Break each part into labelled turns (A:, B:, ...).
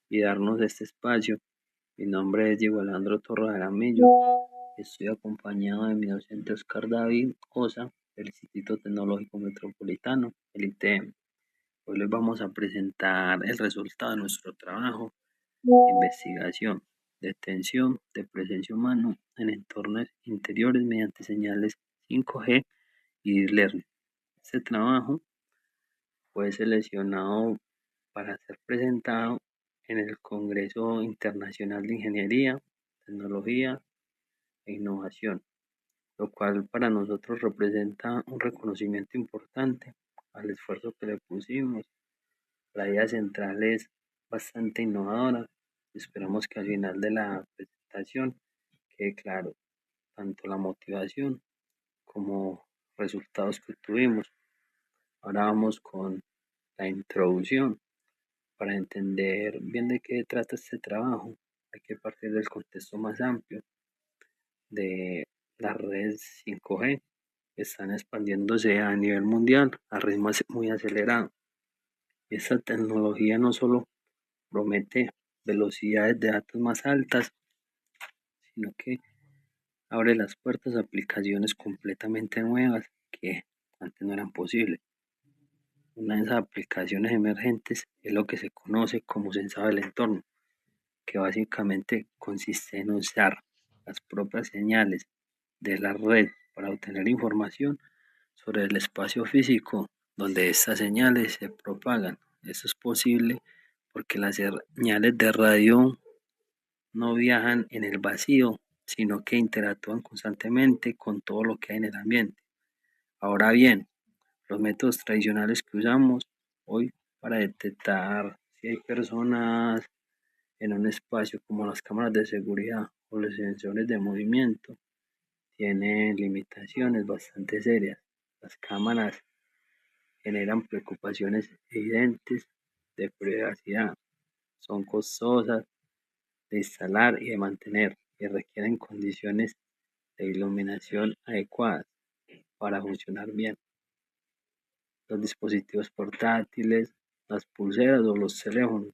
A: y darnos este espacio. Mi nombre es Diego Alejandro Torres Jaramillo. Estoy acompañado de mi docente Oscar David Osa del Instituto Tecnológico Metropolitano, el ITM. Hoy les vamos a presentar el resultado de nuestro trabajo de investigación, detención de presencia humana en entornos interiores mediante señales 5G y Deep Learning. Este trabajo fue seleccionado para ser presentado en el Congreso Internacional de Ingeniería, Tecnología e Innovación, lo cual para nosotros representa un reconocimiento importante al esfuerzo que le pusimos. La idea central es bastante innovadora. Esperamos que al final de la presentación quede claro tanto la motivación como resultados que obtuvimos. Ahora vamos con la introducción. Para entender bien de qué trata este trabajo, hay que partir del contexto más amplio de las redes 5G que están expandiéndose a nivel mundial a ritmos muy acelerados. Esta tecnología no solo promete velocidades de datos más altas, sino que abre las puertas a aplicaciones completamente nuevas que antes no eran posibles. Una de esas aplicaciones emergentes es lo que se conoce como sensado del entorno, que básicamente consiste en usar las propias señales de la red para obtener información sobre el espacio físico donde estas señales se propagan. Esto es posible porque las señales de radio no viajan en el vacío, sino que interactúan constantemente con todo lo que hay en el ambiente. Ahora bien, los métodos tradicionales que usamos hoy para detectar si hay personas en un espacio, como las cámaras de seguridad o los sensores de movimiento, tienen limitaciones bastante serias. Las cámaras generan preocupaciones evidentes de privacidad, son costosas de instalar y de mantener y requieren condiciones de iluminación adecuadas para funcionar bien. Los dispositivos portátiles, las pulseras o los teléfonos,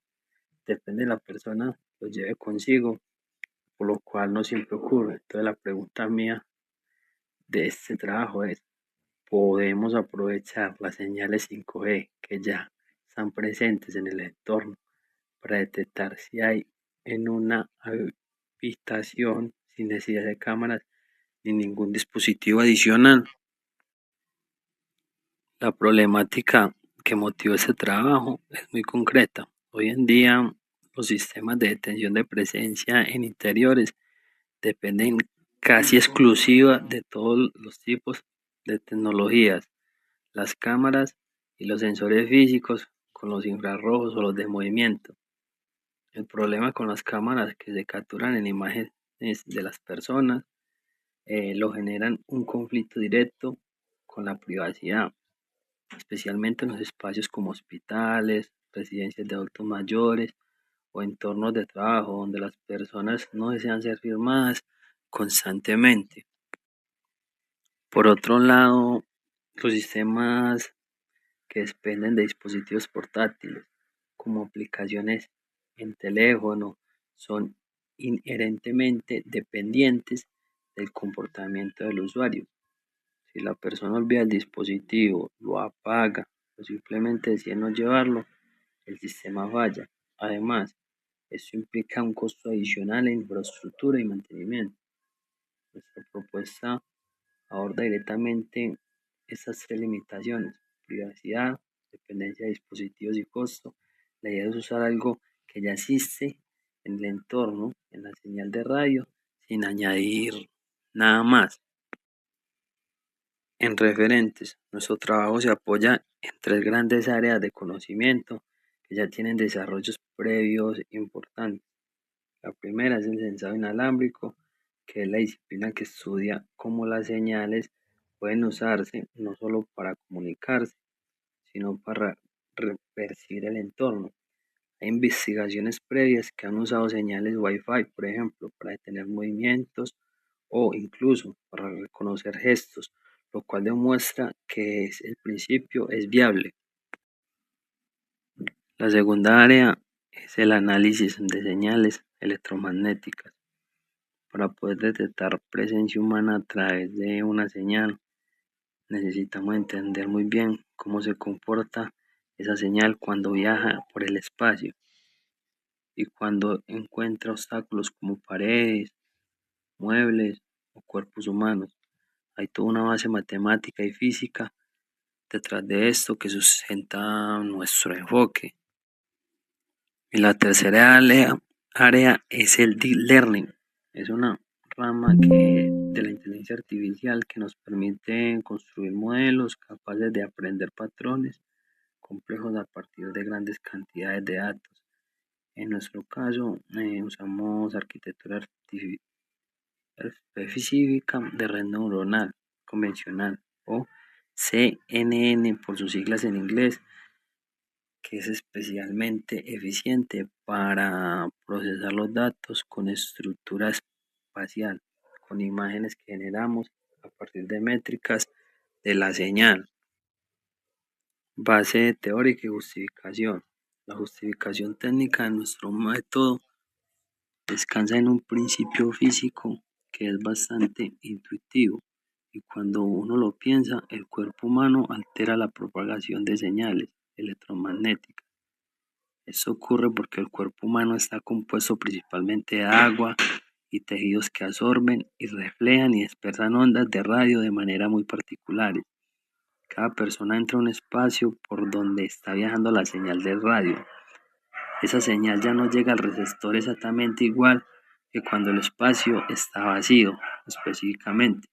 A: depende de la persona, los lleve consigo, por lo cual no siempre ocurre. Entonces la pregunta mía de este trabajo es, ¿podemos aprovechar las señales 5G que ya están presentes en el entorno para detectar si hay en una habitación sin necesidad de cámaras ni ningún dispositivo adicional? La problemática que motivó este trabajo es muy concreta. Hoy en día los sistemas de detención de presencia en interiores dependen casi exclusiva de todos los tipos de tecnologías, las cámaras y los sensores físicos con los infrarrojos o los de movimiento. El problema con las cámaras que se capturan en imágenes de las personas lo generan un conflicto directo con la privacidad, especialmente en los espacios como hospitales, residencias de adultos mayores o entornos de trabajo donde las personas no desean ser filmadas constantemente. Por otro lado, los sistemas que dependen de dispositivos portátiles, como aplicaciones en teléfono, son inherentemente dependientes del comportamiento del usuario. Si la persona olvida el dispositivo, lo apaga o simplemente decide no llevarlo, el sistema falla. Además, esto implica un costo adicional en infraestructura y mantenimiento. Nuestra propuesta aborda directamente estas tres limitaciones: privacidad, dependencia de dispositivos y costo. La idea es usar algo que ya existe en el entorno, en la señal de radio, sin añadir nada más. En referentes, nuestro trabajo se apoya en tres grandes áreas de conocimiento que ya tienen desarrollos previos importantes. La primera es el sensado inalámbrico, que es la disciplina que estudia cómo las señales pueden usarse no solo para comunicarse, sino para percibir el entorno. Hay investigaciones previas que han usado señales Wi-Fi, por ejemplo, para detener movimientos o incluso para reconocer gestos, lo cual demuestra que el principio es viable. La segunda área es el análisis de señales electromagnéticas. Para poder detectar presencia humana a través de una señal, necesitamos entender muy bien cómo se comporta esa señal cuando viaja por el espacio y cuando encuentra obstáculos como paredes, muebles o cuerpos humanos. Hay toda una base matemática y física detrás de esto que sustenta nuestro enfoque. Y la tercera área es el Deep Learning. Es una rama de la inteligencia artificial que nos permite construir modelos capaces de aprender patrones complejos a partir de grandes cantidades de datos. En nuestro caso, usamos arquitectura específica de red neuronal convencional o CNN por sus siglas en inglés, que es especialmente eficiente para procesar los datos con estructura espacial, con imágenes que generamos a partir de métricas de la señal. Base teórica y justificación. La justificación técnica de nuestro método descansa en un principio físico que es bastante intuitivo, y cuando uno lo piensa, el cuerpo humano altera la propagación de señales electromagnéticas. Esto ocurre porque el cuerpo humano está compuesto principalmente de agua y tejidos que absorben y reflejan y dispersan ondas de radio de manera muy particulares. Cada persona entra a un espacio por donde está viajando la señal de radio. Esa señal ya no llega al receptor exactamente igual que cuando el espacio está vacío. Específicamente,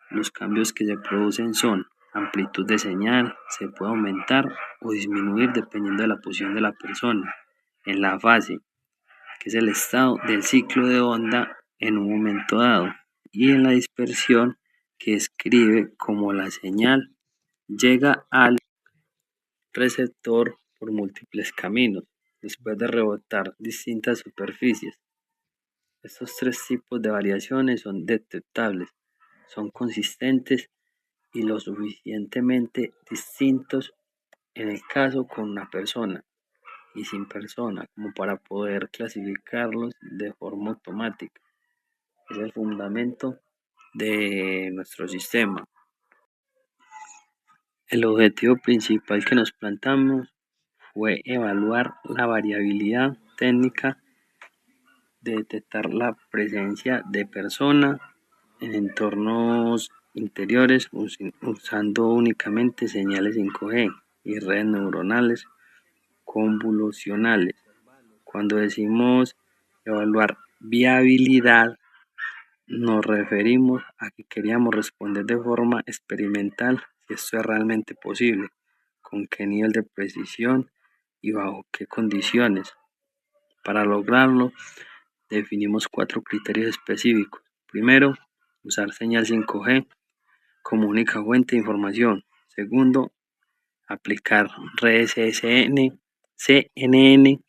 A: los cambios que se producen son amplitud de señal, se puede aumentar o disminuir dependiendo de la posición de la persona en la fase, que es el estado del ciclo de onda en un momento dado, y en la dispersión, que escribe como la señal llega al receptor por múltiples caminos, después de rebotar distintas superficies. Estos tres tipos de variaciones son detectables, son consistentes y lo suficientemente distintos en el caso con una persona y sin persona, como para poder clasificarlos de forma automática. Es el fundamento de nuestro sistema. El objetivo principal que nos planteamos fue evaluar la variabilidad técnica de detectar la presencia de persona en entornos interiores usando únicamente señales 5G y redes neuronales convolucionales. Cuando decimos evaluar viabilidad, nos referimos a que queríamos responder de forma experimental si esto es realmente posible, con qué nivel de precisión y bajo qué condiciones. Para lograrlo, definimos 4 criterios específicos. Primero, usar señal 5G como única fuente de información. Segundo, aplicar redes CNN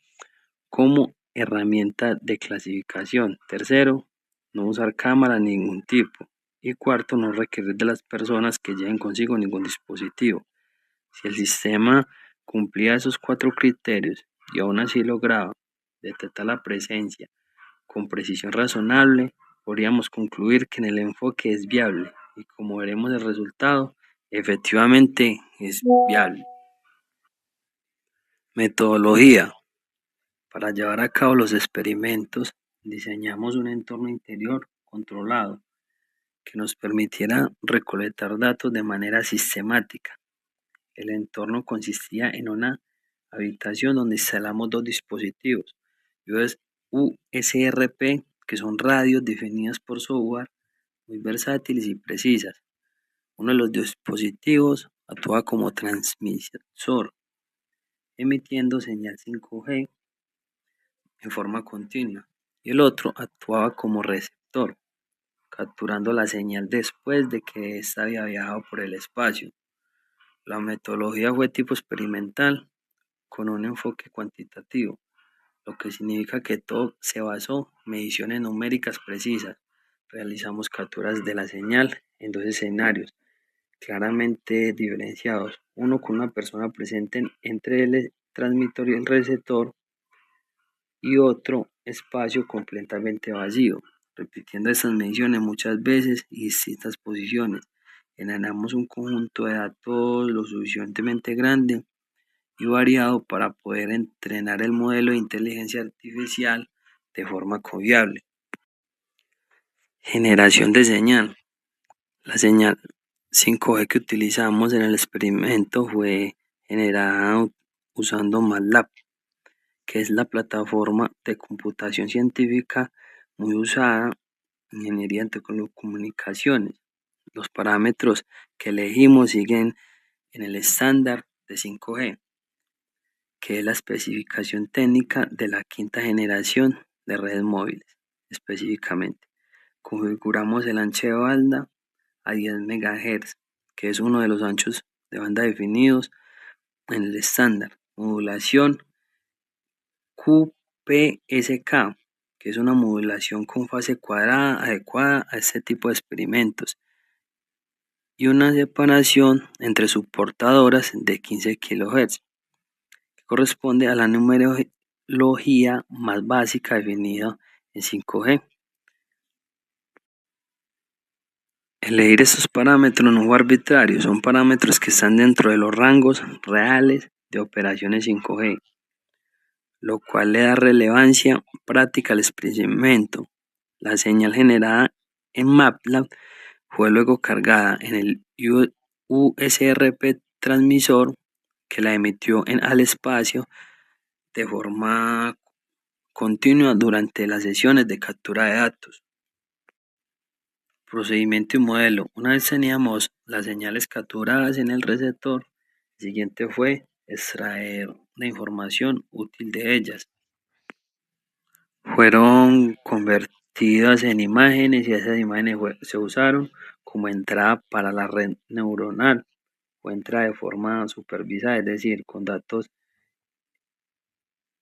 A: como herramienta de clasificación. Tercero, no usar cámara de ningún tipo. Y cuarto, no requerir de las personas que lleven consigo ningún dispositivo. Si el sistema cumplía esos 4 criterios y aún así lograba detectar la presencia con precisión razonable, podríamos concluir que en el enfoque es viable y, como veremos el resultado, efectivamente es viable. Metodología. Para llevar a cabo los experimentos, diseñamos un entorno interior controlado que nos permitiera recolectar datos de manera sistemática. El entorno consistía en una habitación donde instalamos 2 dispositivos, USRP, que son radios definidas por software muy versátiles y precisas. Uno de los dispositivos actúa como transmisor, emitiendo señal 5G en forma continua, y el otro actuaba como receptor, capturando la señal después de que ésta había viajado por el espacio. La metodología fue tipo experimental con un enfoque cuantitativo, lo que significa que todo se basó en mediciones numéricas precisas. Realizamos capturas de la señal en 2 escenarios claramente diferenciados, uno con una persona presente entre el transmisor y el receptor, y otro espacio completamente vacío, repitiendo estas mediciones muchas veces y distintas posiciones. Generamos un conjunto de datos lo suficientemente grande y variado para poder entrenar el modelo de inteligencia artificial de forma confiable. Generación de señal. La señal 5G que utilizamos en el experimento fue generada usando MATLAB, que es la plataforma de computación científica muy usada en ingeniería de telecomunicaciones. Los parámetros que elegimos siguen en el estándar de 5G, que es la especificación técnica de la quinta generación de redes móviles. Específicamente, configuramos el ancho de banda a 10 MHz, que es uno de los anchos de banda definidos en el estándar. Modulación QPSK, que es una modulación con fase cuadrada adecuada a este tipo de experimentos, y una separación entre subportadoras de 15 kHz, que corresponde a la numerología más básica definida en 5G. Elegir estos parámetros no fue arbitrario, son parámetros que están dentro de los rangos reales de operaciones 5G, lo cual le da relevancia práctica al experimento. La señal generada en MATLAB fue luego cargada en el USRP transmisor, que la emitió al espacio de forma continua durante las sesiones de captura de datos. Procedimiento y modelo. Una vez teníamos las señales capturadas en el receptor, el siguiente fue extraer la información útil de ellas. Fueron convertidas en imágenes y esas imágenes se usaron como entrada para la red neuronal o entrada de forma supervisada, es decir, con datos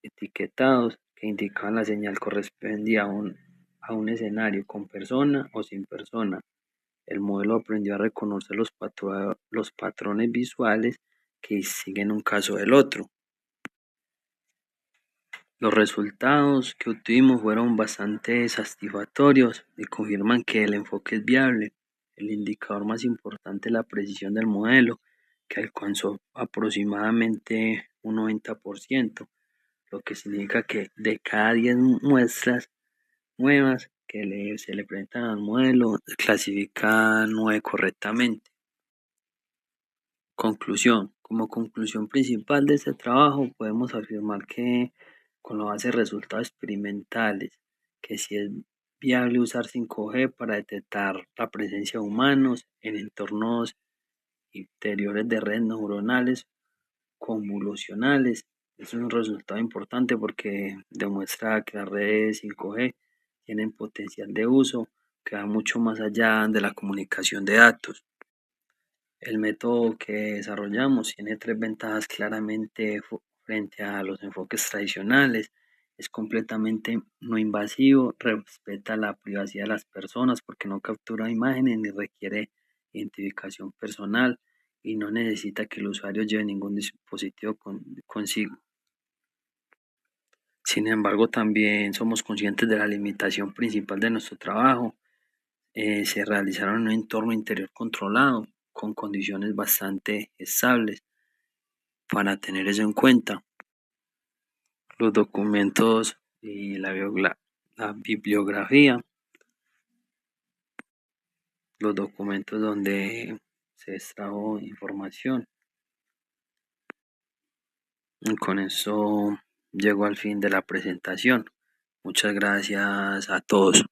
A: etiquetados que indicaban la señal correspondía a un escenario con persona o sin persona. El modelo aprendió a reconocer los patrones visuales que distinguen un caso del otro. Los resultados que obtuvimos fueron bastante satisfactorios y confirman que el enfoque es viable. El indicador más importante es la precisión del modelo, que alcanzó aproximadamente un 90%, lo que significa que de cada 10 muestras nuevas que se le presentan al modelo, clasifica 9 correctamente. Conclusión. Como conclusión principal de este trabajo, podemos afirmar que con la base de resultados experimentales, que sí es viable usar 5G para detectar la presencia de humanos en entornos interiores de redes neuronales convolucionales. Es un resultado importante porque demuestra que las redes 5G tienen potencial de uso que va mucho más allá de la comunicación de datos. El método que desarrollamos tiene tres ventajas claramente frente a los enfoques tradicionales. Es completamente no invasivo, respeta la privacidad de las personas porque no captura imágenes ni requiere identificación personal y no necesita que el usuario lleve ningún dispositivo consigo. Sin embargo, también somos conscientes de la limitación principal de nuestro trabajo. Se realizaron en un entorno interior controlado, con condiciones bastante estables. Para tener eso en cuenta, los documentos y la bibliografía, los documentos donde se extrajo información. Y con eso llego al fin de la presentación. Muchas gracias a todos.